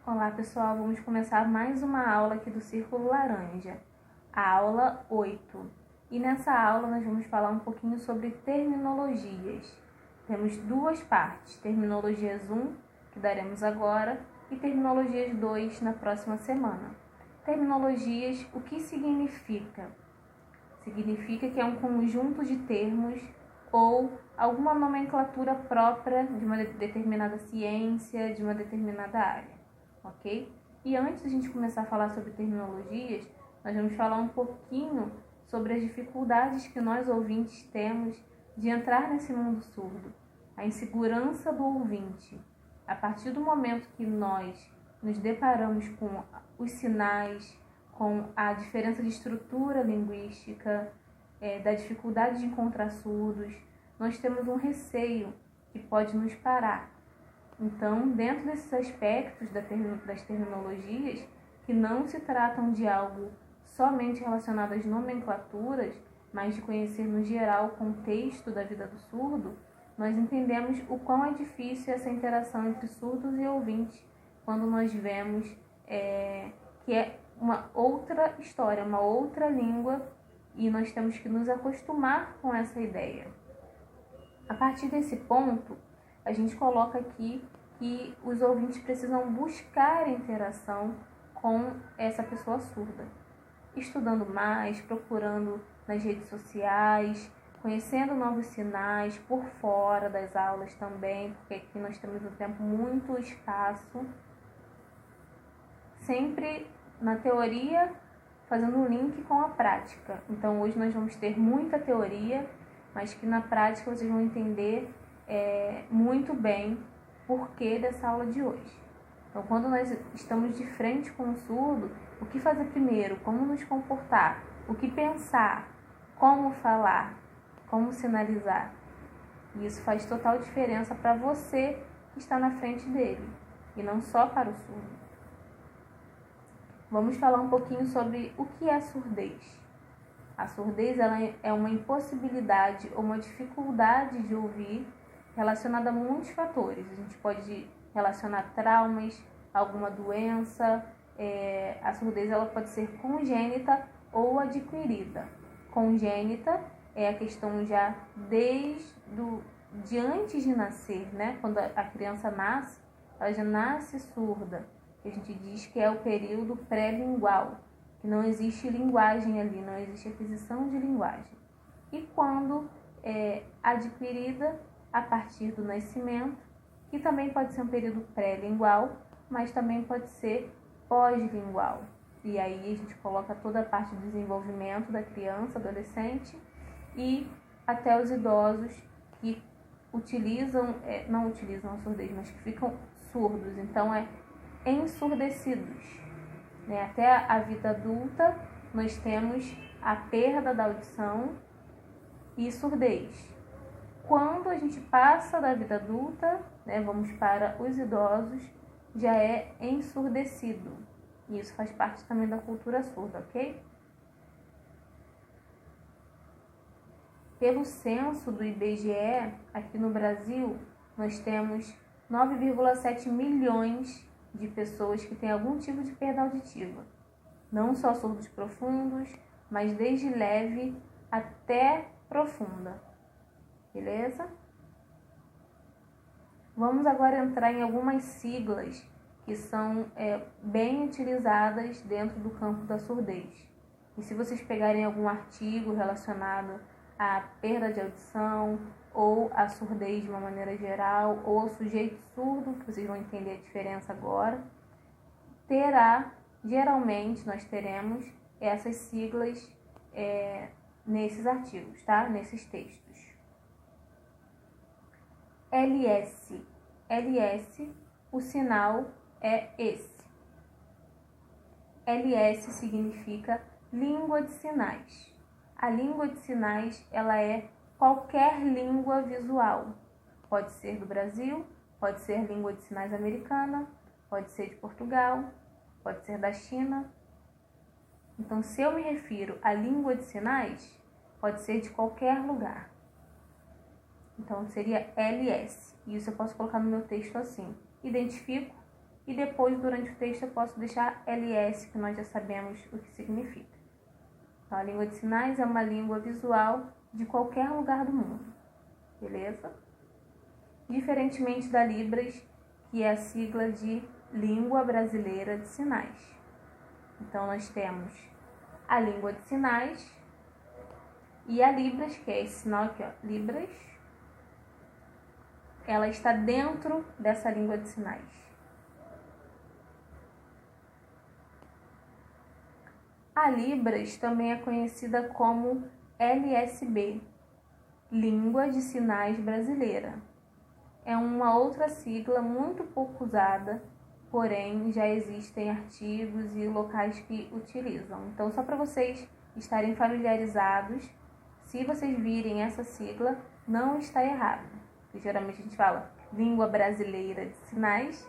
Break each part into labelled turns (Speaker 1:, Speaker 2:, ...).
Speaker 1: Olá pessoal, vamos começar mais uma aula aqui do Círculo Laranja, a aula 8. E nessa aula nós vamos falar um pouquinho sobre terminologias. Temos duas partes, terminologias 1, que daremos agora, e terminologias 2 na próxima semana. Terminologias, o que significa? Significa que é um conjunto de termos ou alguma nomenclatura própria de uma determinada ciência, de uma determinada área. Ok? E antes de a gente começar a falar sobre terminologias, nós vamos falar um pouquinho sobre as dificuldades que nós ouvintes temos de entrar nesse mundo surdo, a insegurança do ouvinte. A partir do momento que nós nos deparamos com os sinais, com a diferença de estrutura linguística, da dificuldade de encontrar surdos, nós temos um receio que pode nos parar. Então, dentro desses aspectos das terminologias, que não se tratam de algo somente relacionado às nomenclaturas, mas de conhecer no geral o contexto da vida do surdo, nós entendemos o quão é difícil essa interação entre surdos e ouvintes quando nós vemos que é uma outra história, uma outra língua, e nós temos que nos acostumar com essa ideia. A partir desse ponto, a gente coloca aqui que os ouvintes precisam buscar interação com essa pessoa surda, estudando mais, procurando nas redes sociais, conhecendo novos sinais por fora das aulas também, porque aqui nós temos um tempo muito escasso, sempre na teoria fazendo um link com a prática. Então hoje nós vamos ter muita teoria, mas que na prática vocês vão entender muito bem o porquê dessa aula de hoje. Então, quando nós estamos de frente com o surdo, o que fazer primeiro? Como nos comportar? O que pensar? Como falar? Como sinalizar? E isso faz total diferença para você que está na frente dele, e não só para o surdo. Vamos falar um pouquinho sobre o que é surdez. A surdez ela é uma impossibilidade ou uma dificuldade de ouvir relacionada a muitos fatores. A gente pode relacionar traumas, alguma doença. A surdez ela pode ser congênita ou adquirida. Congênita é a questão já de antes de nascer, né? Quando a criança nasce, ela já nasce surda. A gente diz que é o período pré-lingual, que não existe linguagem ali, não existe aquisição de linguagem. E quando é adquirida, a partir do nascimento, que também pode ser um período pré-lingual, mas também pode ser pós-lingual. E aí a gente coloca toda a parte do desenvolvimento da criança, adolescente, e até os idosos que não utilizam a surdez, mas que ficam surdos. Então ensurdecidos. Até a vida adulta, nós temos a perda da audição e surdez. Quando a gente passa da vida adulta, vamos para os idosos, já é ensurdecido. E isso faz parte também da cultura surda, ok? Pelo censo do IBGE, aqui no Brasil, nós temos 9,7 milhões de pessoas que têm algum tipo de perda auditiva. Não só surdos profundos, mas desde leve até profunda. Beleza? Vamos agora entrar em algumas siglas que são bem utilizadas dentro do campo da surdez. E se vocês pegarem algum artigo relacionado à perda de audição, ou a surdez de uma maneira geral, ou ao sujeito surdo, que vocês vão entender a diferença agora, geralmente nós teremos essas siglas nesses artigos, tá? Nesses textos. LS, o sinal é esse. LS significa língua de sinais. A língua de sinais, ela é qualquer língua visual. Pode ser do Brasil, pode ser língua de sinais americana, pode ser de Portugal, pode ser da China. Então, se eu me refiro à língua de sinais, pode ser de qualquer lugar. Então, seria LS. E isso eu posso colocar no meu texto assim. Identifico e depois, durante o texto, eu posso deixar LS, que nós já sabemos o que significa. Então, a língua de sinais é uma língua visual de qualquer lugar do mundo, beleza? Diferentemente da Libras, que é a sigla de Língua Brasileira de Sinais. Então, nós temos a língua de sinais e a Libras, que é esse sinal aqui, ó, Libras. Ela está dentro dessa língua de sinais. A Libras também é conhecida como LSB, Língua de Sinais Brasileira. É uma outra sigla muito pouco usada, porém já existem artigos e locais que utilizam. Então, só para vocês estarem familiarizados, se vocês virem essa sigla, não está errado. Porque geralmente a gente fala Língua Brasileira de Sinais,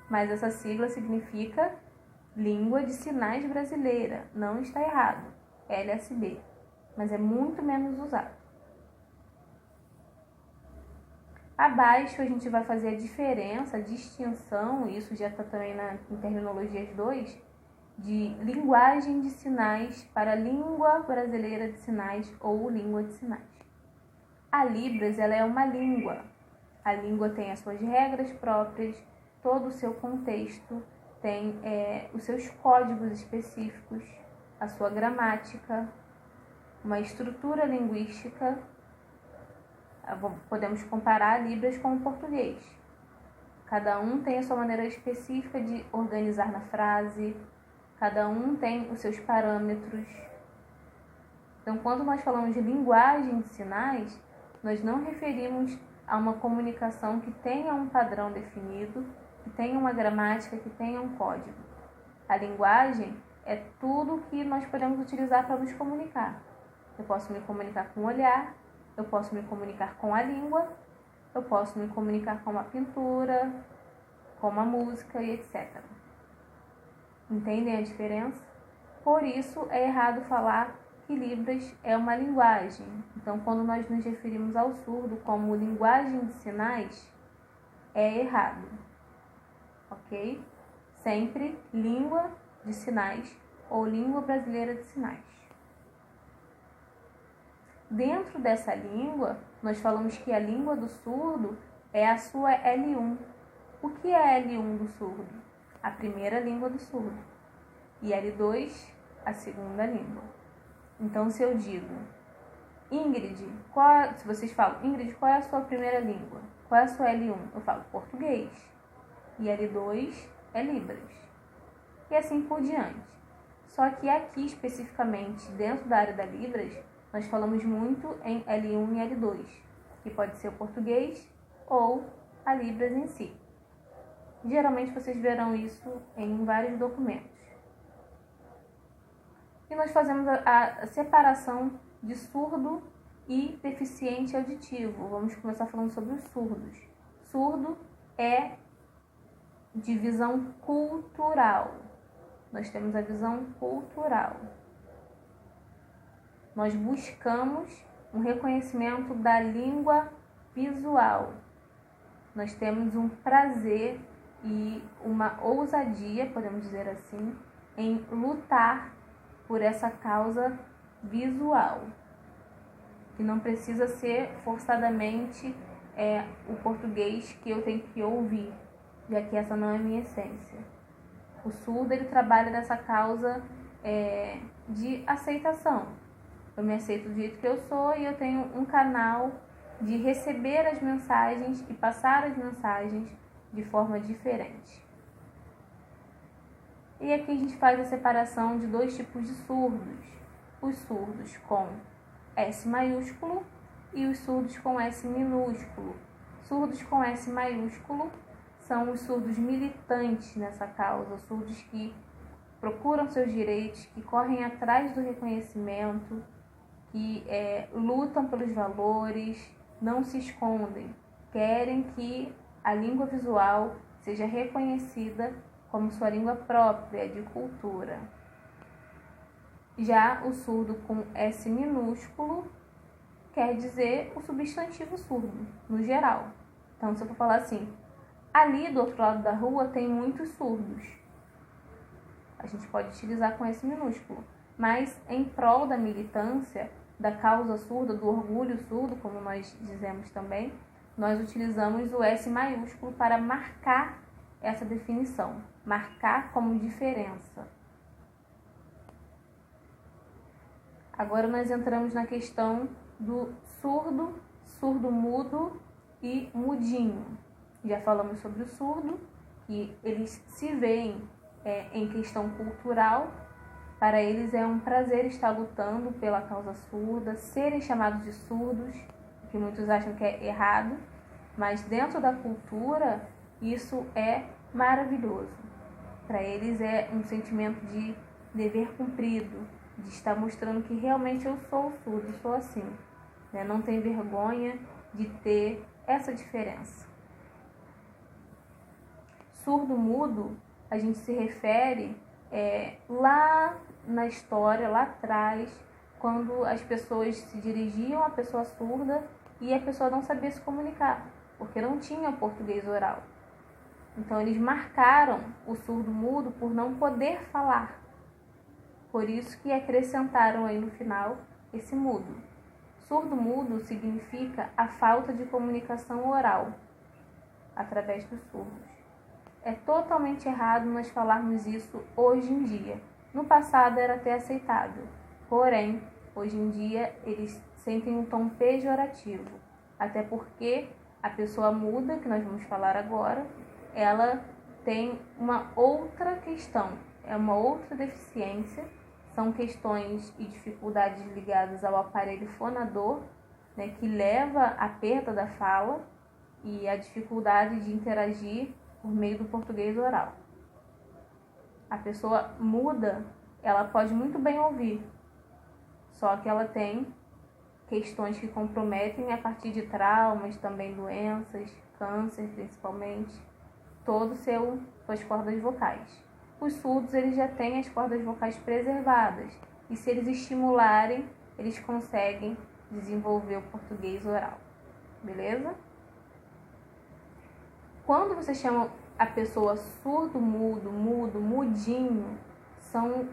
Speaker 1: mas essa sigla significa Língua de Sinais Brasileira. Não está errado, LSB, mas é muito menos usado. Abaixo a gente vai fazer a diferença, a distinção, isso já está também em Terminologias 2, de linguagem de sinais para língua brasileira de sinais ou língua de sinais. A Libras, ela é uma língua. A língua tem as suas regras próprias, todo o seu contexto, tem os seus códigos específicos, a sua gramática, uma estrutura linguística. Podemos comparar Libras com o português. Cada um tem a sua maneira específica de organizar na frase, cada um tem os seus parâmetros. Então, quando nós falamos de linguagem de sinais, nós não referimos a uma comunicação que tenha um padrão definido, que tenha uma gramática, que tenha um código. A linguagem é tudo que nós podemos utilizar para nos comunicar. Eu posso me comunicar com o olhar, eu posso me comunicar com a língua, eu posso me comunicar com a pintura, com a música e etc. Entendem a diferença? Por isso é errado falar que Libras é uma linguagem. Então, quando nós nos referimos ao surdo como linguagem de sinais, é errado. Ok? Sempre língua de sinais ou língua brasileira de sinais. Dentro dessa língua, nós falamos que a língua do surdo é a sua L1. O que é a L1 do surdo? A primeira língua do surdo. E L2, a segunda língua. Então, se eu digo, Ingrid, se vocês falam, Ingrid, qual é a sua primeira língua? Qual é a sua L1? Eu falo português. E L2 é Libras. E assim por diante. Só que aqui, especificamente, dentro da área da Libras, nós falamos muito em L1 e L2, que pode ser o português ou a Libras em si. Geralmente vocês verão isso em vários documentos. E nós fazemos a separação de surdo e deficiente auditivo. Vamos começar falando sobre os surdos. Surdo é de visão cultural. Nós temos a visão cultural. Nós buscamos um reconhecimento da língua visual. Nós temos um prazer e uma ousadia, podemos dizer assim, em lutar por essa causa visual. Que não precisa ser forçadamente o português que eu tenho que ouvir, já que essa não é a minha essência. O surdo, ele trabalha nessa causa de aceitação. Eu me aceito do jeito que eu sou e eu tenho um canal de receber as mensagens e passar as mensagens de forma diferente. E aqui a gente faz a separação de dois tipos de surdos. Os surdos com S maiúsculo e os surdos com S minúsculo. Surdos com S maiúsculo são os surdos militantes nessa causa, surdos que procuram seus direitos, que correm atrás do reconhecimento, que lutam pelos valores, não se escondem, querem que a língua visual seja reconhecida como sua língua própria de cultura. Já o surdo com S minúsculo quer dizer o substantivo surdo, no geral. Então, se eu for falar assim, Ali do outro lado da rua tem muitos surdos. A gente pode utilizar com esse minúsculo. Mas em prol da militância, da causa surda, do orgulho surdo, como nós dizemos também, nós utilizamos o S maiúsculo para marcar essa definição, marcar como diferença. Agora nós entramos na questão do surdo, surdo-mudo e mudinho. Já falamos sobre o surdo, que eles se veem em questão cultural. Para eles é um prazer estar lutando pela causa surda, serem chamados de surdos, que muitos acham que é errado, mas dentro da cultura isso é maravilhoso. Para eles é um sentimento de dever cumprido, de estar mostrando que realmente eu sou surdo, sou assim. Não tem vergonha de ter essa diferença. Surdo-mudo, a gente se refere lá na história, lá atrás, quando as pessoas se dirigiam à pessoa surda e a pessoa não sabia se comunicar, porque não tinha português oral. Então eles marcaram o surdo-mudo por não poder falar. Por isso que acrescentaram aí no final esse mudo. Surdo-mudo significa a falta de comunicação oral através dos surdos. É totalmente errado nós falarmos isso hoje em dia. No passado era até aceitável, porém, hoje em dia eles sentem um tom pejorativo, até porque a pessoa muda, que nós vamos falar agora, ela tem uma outra questão, é uma outra deficiência, são questões e dificuldades ligadas ao aparelho fonador, que leva à perda da fala e à dificuldade de interagir por meio do português oral. A pessoa muda, ela pode muito bem ouvir, só que ela tem questões que comprometem a partir de traumas, também doenças, câncer principalmente, suas cordas vocais. Os surdos, eles já têm as cordas vocais preservadas, e se eles estimularem, eles conseguem desenvolver o português oral, beleza? Quando você chama a pessoa surdo, mudo, mudinho, são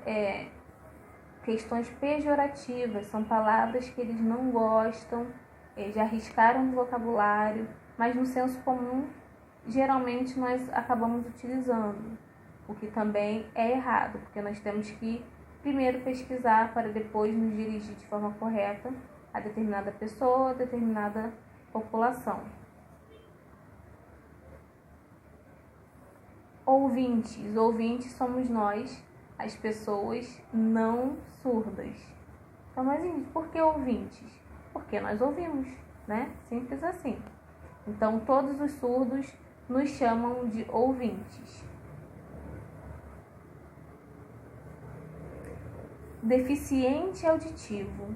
Speaker 1: questões pejorativas, são palavras que eles não gostam, já arriscaram no vocabulário, mas no senso comum, geralmente nós acabamos utilizando, o que também é errado, porque nós temos que primeiro pesquisar para depois nos dirigir de forma correta a determinada pessoa, a determinada população. Ouvintes somos nós, as pessoas não surdas. Então, mas por que ouvintes? Porque nós ouvimos, Simples assim. Então, todos os surdos nos chamam de ouvintes. Deficiente auditivo.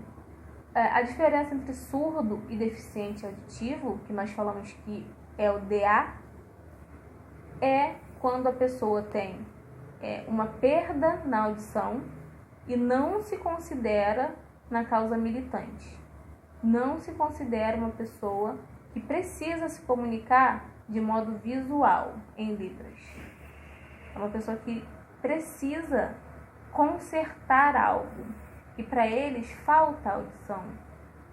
Speaker 1: A diferença entre surdo e deficiente auditivo, que nós falamos que é o DA, é quando a pessoa tem uma perda na audição e não se considera na causa militante. Não se considera uma pessoa que precisa se comunicar de modo visual, em Libras. É uma pessoa que precisa consertar algo, e para eles falta audição.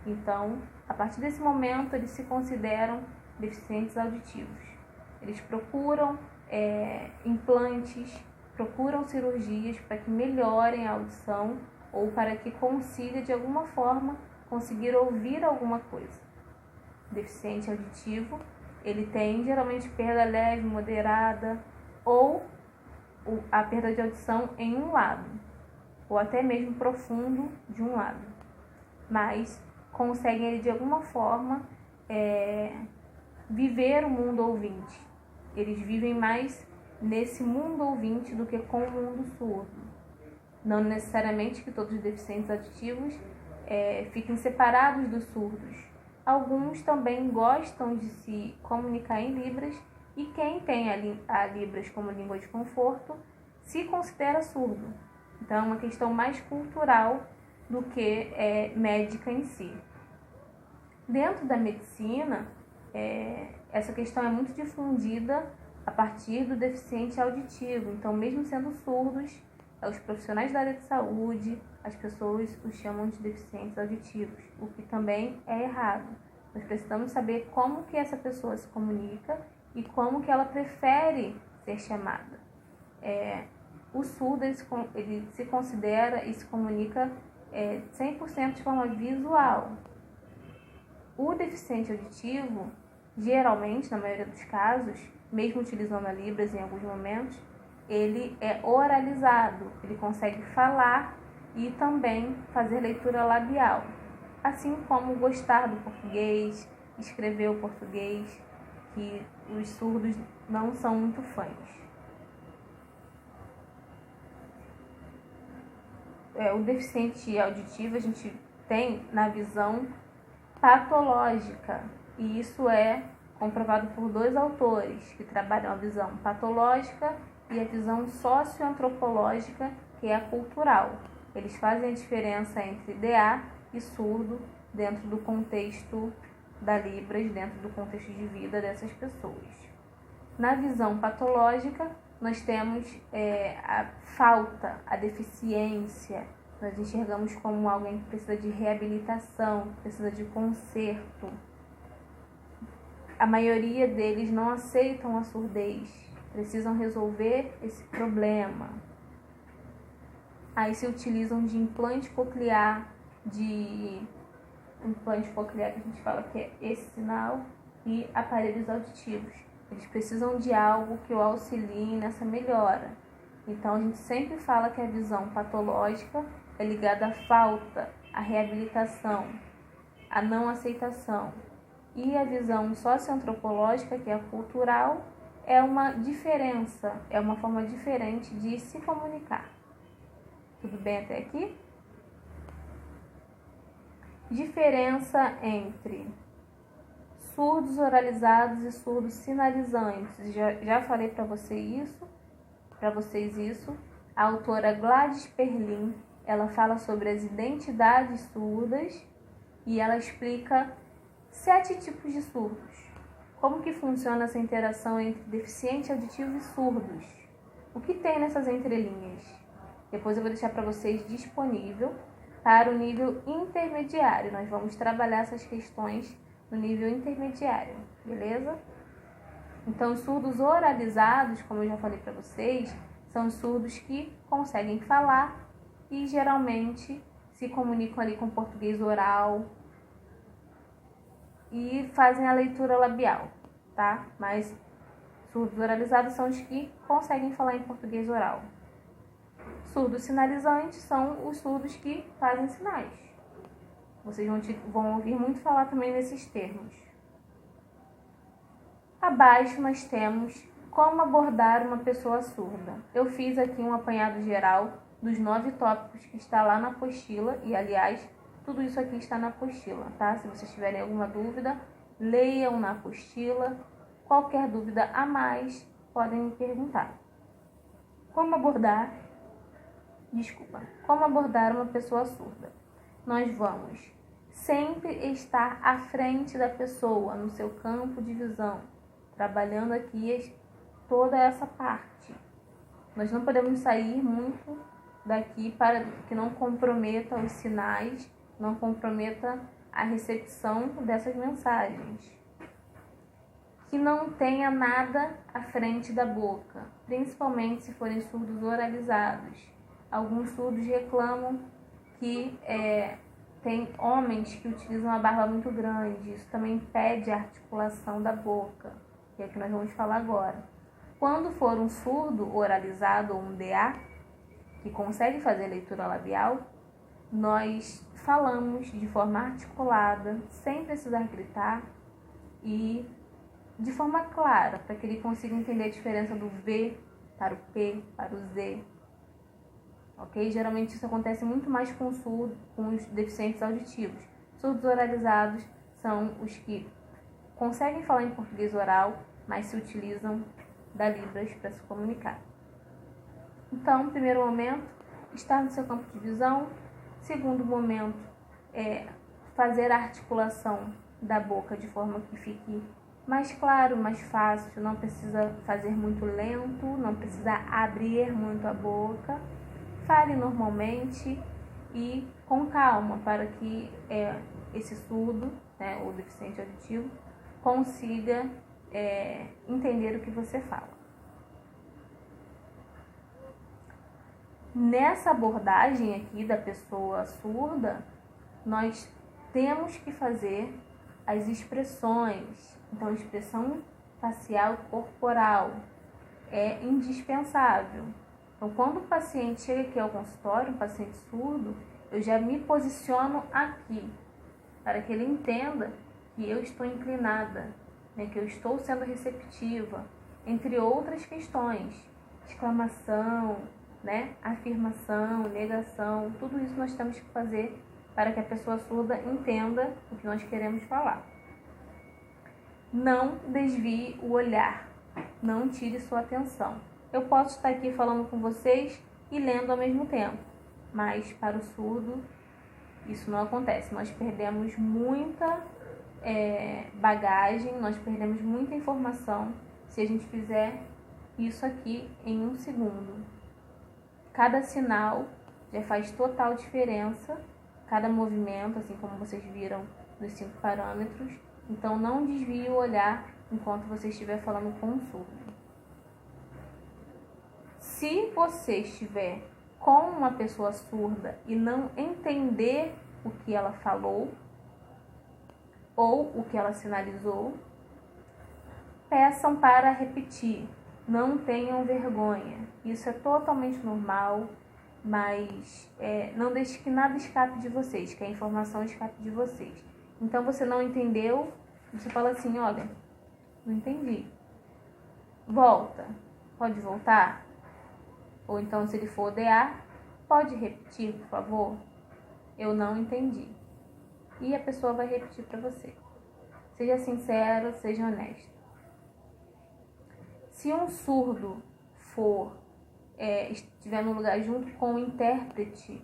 Speaker 1: Então, a partir desse momento, eles se consideram deficientes auditivos. Eles procuram implantes, procuram cirurgias para que melhorem a audição ou para que consiga, de alguma forma, conseguir ouvir alguma coisa. Deficiente auditivo, ele tem geralmente perda leve, moderada ou a perda de audição em um lado, ou até mesmo profundo de um lado, mas conseguem ele, de alguma forma viver o mundo ouvinte. Eles vivem mais nesse mundo ouvinte do que com o mundo surdo. Não necessariamente que todos os deficientes auditivos fiquem separados dos surdos. Alguns também gostam de se comunicar em Libras, e quem tem a Libras como língua de conforto se considera surdo. Então é uma questão mais cultural do que médica em si. Dentro da medicina, essa questão é muito difundida a partir do deficiente auditivo. Então, mesmo sendo surdos, os profissionais da área de saúde, as pessoas os chamam de deficientes auditivos, o que também é errado. Nós precisamos saber como que essa pessoa se comunica e como que ela prefere ser chamada. O surdo ele se considera e se comunica 100% de forma visual. O deficiente auditivo, geralmente, na maioria dos casos, mesmo utilizando a Libras em alguns momentos, ele é oralizado, ele consegue falar e também fazer leitura labial, assim como gostar do português, escrever o português, que os surdos não são muito fãs. O deficiente auditivo a gente tem na visão patológica, e isso é comprovado por 2 autores que trabalham a visão patológica e a visão socioantropológica, que é a cultural. Eles fazem a diferença entre DA e surdo dentro do contexto da Libras, dentro do contexto de vida dessas pessoas. Na visão patológica, nós temos a falta, a deficiência. Nós enxergamos como alguém que precisa de reabilitação, precisa de conserto. A maioria deles não aceitam a surdez, precisam resolver esse problema. Aí se utilizam de implante coclear, que a gente fala que é esse sinal, e aparelhos auditivos. Eles precisam de algo que o auxilie nessa melhora. Então a gente sempre fala que a visão patológica é ligada à falta, à reabilitação, à não aceitação. E a visão socioantropológica, que é a cultural, é uma diferença, é uma forma diferente de se comunicar. Tudo bem até aqui? Diferença entre surdos oralizados e surdos sinalizantes. Já falei para vocês isso. A autora Gladys Perlin, ela fala sobre as identidades surdas e ela explica 7 tipos de surdos. Como que funciona essa interação entre deficiente auditivo e surdos? O que tem nessas entrelinhas? Depois eu vou deixar para vocês disponível para o nível intermediário. Nós vamos trabalhar essas questões no nível intermediário, beleza? Então, os surdos oralizados, como eu já falei para vocês, são os surdos que conseguem falar e geralmente se comunicam ali com português oral e fazem a leitura labial, tá? Mas surdos oralizados são os que conseguem falar em português oral. Surdos sinalizantes são os surdos que fazem sinais. Vocês vão ouvir muito falar também nesses termos. Abaixo nós temos como abordar uma pessoa surda. Eu fiz aqui um apanhado geral dos 9 tópicos que está lá na apostila. E, aliás, tudo isso aqui está na apostila, tá? Se vocês tiverem alguma dúvida, leiam na apostila. Qualquer dúvida a mais, podem me perguntar. Como abordar uma pessoa surda? Nós vamos sempre estar à frente da pessoa, no seu campo de visão, trabalhando aqui toda essa parte. Nós não podemos sair muito daqui para que não comprometa os sinais, não comprometa a recepção dessas mensagens. Que não tenha nada à frente da boca, principalmente se forem surdos oralizados. Alguns surdos reclamam que tem homens que utilizam uma barba muito grande. Isso também impede a articulação da boca, que é o que nós vamos falar agora. Quando for um surdo oralizado ou um DA, que consegue fazer leitura labial, nós falamos de forma articulada, sem precisar gritar e de forma clara, para que ele consiga entender a diferença do V para o P, para o Z. Ok? Geralmente isso acontece muito mais com os deficientes auditivos. Surdos oralizados são os que conseguem falar em português oral, mas se utilizam da Libras para se comunicar. Então, primeiro momento, estar no seu campo de visão. Segundo momento, fazer a articulação da boca de forma que fique mais claro, mais fácil, não precisa fazer muito lento, não precisa abrir muito a boca. Fale normalmente e com calma para que esse surdo, né, o deficiente auditivo, consiga entender o que você fala. Nessa abordagem aqui da pessoa surda, nós temos que fazer as expressões. Então, a expressão facial corporal é indispensável. Então, quando o paciente chega aqui ao consultório, um paciente surdo, eu já me posiciono aqui, para que ele entenda que eu estou inclinada, né, que eu estou sendo receptiva, entre outras questões, exclamação, né, afirmação, negação, tudo isso nós temos que fazer para que a pessoa surda entenda o que nós queremos falar. Não desvie o olhar, não tire sua atenção. Eu posso estar aqui falando com vocês e lendo ao mesmo tempo, mas para o surdo isso não acontece. Nós perdemos muita bagagem, nós perdemos muita informação se a gente fizer isso aqui em 1 segundo. Cada sinal já faz total diferença, cada movimento, assim como vocês viram nos 5 parâmetros. Então, não desvie o olhar enquanto você estiver falando com um surdo. Se você estiver com uma pessoa surda e não entender o que ela falou ou o que ela sinalizou, peçam para repetir. Não tenham vergonha. Isso é totalmente normal, mas não deixe que nada escape de vocês, que a informação escape de vocês. Então, você não entendeu, você fala assim, olha, não entendi. Volta. Pode voltar? Ou então, se ele for ODA, pode repetir, por favor? Eu não entendi. E a pessoa vai repetir para você. Seja sincero, seja honesto. Se um surdo estiver no lugar junto com o intérprete,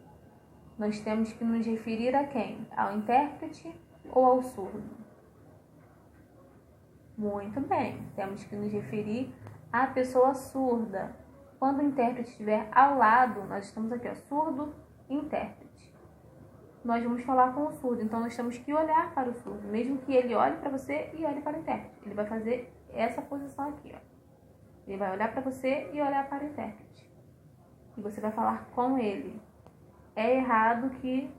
Speaker 1: nós temos que nos referir a quem? Ao intérprete ou ao surdo? Muito bem, temos que nos referir à pessoa surda. Quando o intérprete estiver ao lado, nós estamos aqui, ó, surdo, intérprete. Nós vamos falar com o surdo, então nós temos que olhar para o surdo, mesmo que ele olhe para você e olhe para o intérprete. Ele vai fazer essa posição aqui, ó. Ele vai olhar para você e olhar para o intérprete. E você vai falar com ele. É errado que,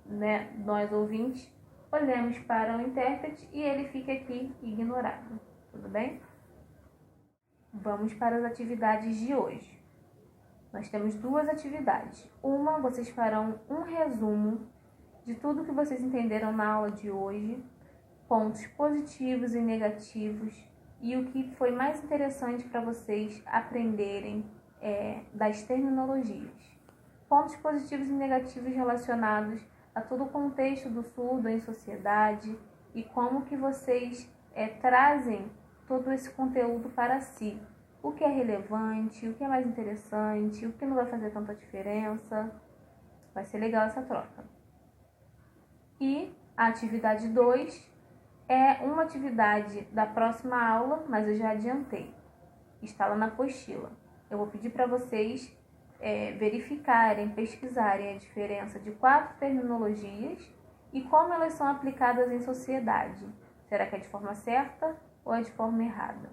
Speaker 1: né, nós ouvintes olhemos para o intérprete e ele fique aqui ignorado. Tudo bem? Vamos para as atividades de hoje. Nós temos 2 atividades. Uma, vocês farão um resumo de tudo que vocês entenderam na aula de hoje, pontos positivos e negativos, e o que foi mais interessante para vocês aprenderem das terminologias. Pontos positivos e negativos relacionados a todo o contexto do surdo em sociedade e como que vocês trazem todo esse conteúdo para si. O que é relevante, o que é mais interessante, o que não vai fazer tanta diferença. Vai ser legal essa troca. E a atividade 2 é uma atividade da próxima aula, mas eu já adiantei. Está lá na apostila. Eu vou pedir para vocês verificarem, pesquisarem a diferença de 4 terminologias e como elas são aplicadas em sociedade. Será que é de forma certa ou é de forma errada?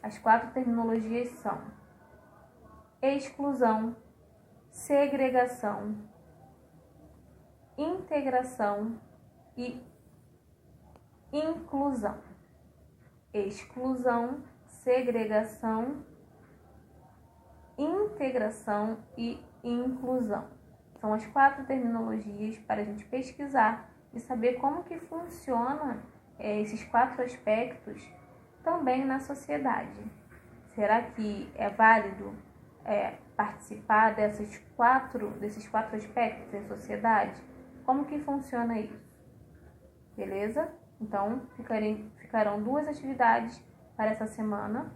Speaker 1: As 4 terminologias são exclusão, segregação, integração e inclusão. Exclusão, segregação, integração e inclusão. São as 4 terminologias para a gente pesquisar e saber como que funciona esses 4 aspectos também na sociedade. Será que é válido participar desses 4 aspectos em sociedade? Como que funciona isso? Beleza? Então, ficarão 2 atividades para essa semana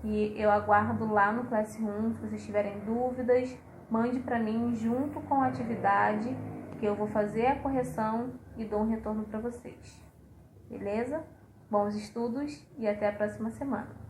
Speaker 1: e eu aguardo lá no Classroom. Se vocês tiverem dúvidas, mande para mim junto com a atividade, que eu vou fazer a correção e dou um retorno para vocês. Beleza? Bons estudos e até a próxima semana.